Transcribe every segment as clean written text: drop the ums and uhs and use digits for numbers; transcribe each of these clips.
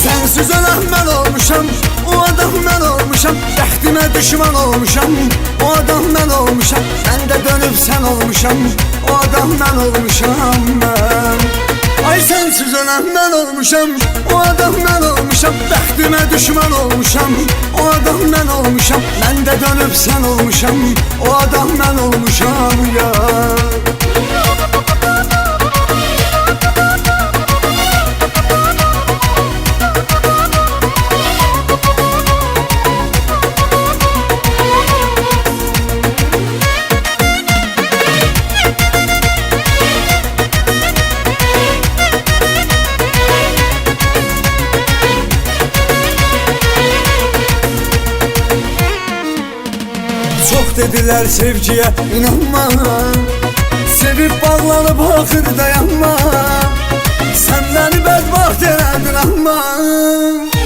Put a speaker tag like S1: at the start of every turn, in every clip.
S1: Sensiz ölen mən olmuşam, o adam mən olmuşam. Bəxtimə düşman olmuşam, o adam mən olmuşam. Mən də dönüb sən olmuşam, o adam mən olmuşam mən. Ay sensiz ölen mən olmuşam, o adam mən olmuşam. Bəxtimə düşman olmuşam, o adam mən olmuşam. Mən də dönüb sən olmuşam, o adam mən olmuşam ya. Çok dediler sevgiye inanma, sevip bağlanıp axır dayanma. Sen beni bedbaxt elədin amma.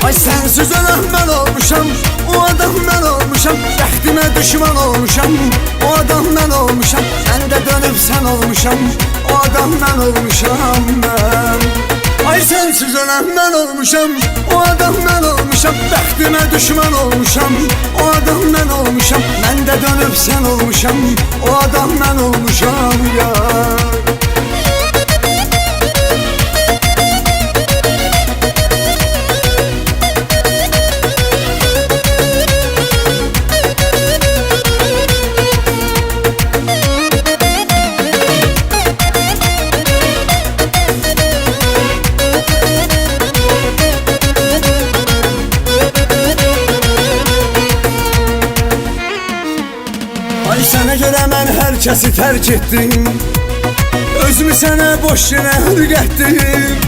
S1: Ay sensiz ölen mən olmuşam, o adam mən olmuşam. Bəxtimə düşman olmuşam, o adam mən olmuşam. Mən də dönüb sən olmuşam, o adam mən olmuşam mən. Ay sensiz ölen mən olmuşam, o adam mən olmuşam. Bəxtimə düşman olmuşam, o adam mən olmuşam. Mən də dönüb sən olmuşam, o adam mən olmuşam ya. Ay sənə görə mən hər kəsi tərk etdim, özümü sənə boş yerə hürgətdim.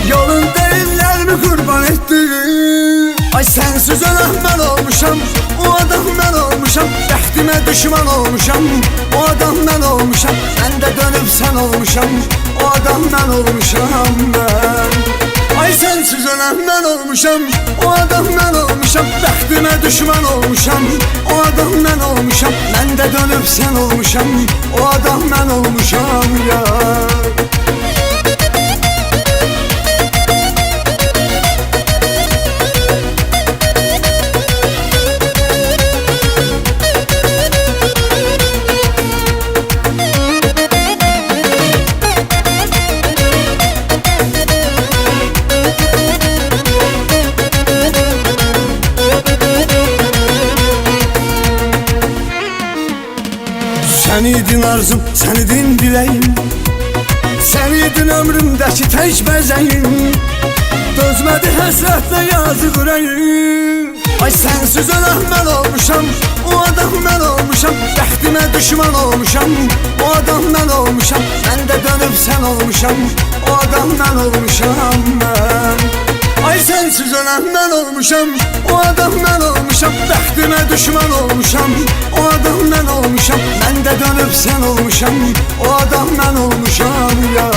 S1: Yolunda illərimi qurban etdim. Ay sensiz ölen mən olmuşam, o adam mən olmuşam. Bəxtimə düşman olmuşam, o adam mən olmuşam. Mən də dönüb sən olmuşam, o adam mən olmuşam mən. Ay sensiz ölen mən olmuşam, o adam mən olmuşam. Bəxtimə düşman olmuşam, o adam mən olmuşam. Mən də dönüb sən olmuşam, o adam mən olmuşam ya. Sen idin arzum, sen idin dileğim. Sen idin ömrümdeki tek bəzəyim. Dözmədi həsrətlə yazıq ürəyim. Ay sensiz ölen mən olmuşam, o adam mən olmuşam. Bəxtimə düşman olmuşam, o adam mən olmuşam. Mən də dönüb sən olmuşam, o adam mən olmuşam mən. Ay sensiz ölen mən olmuşam, o adam mən olmuşam. Bəxtimə düşman olmuşam, o adam mən olmuşam. Mən də dönüb sən olmuşam, o adam mən olmuşam ya.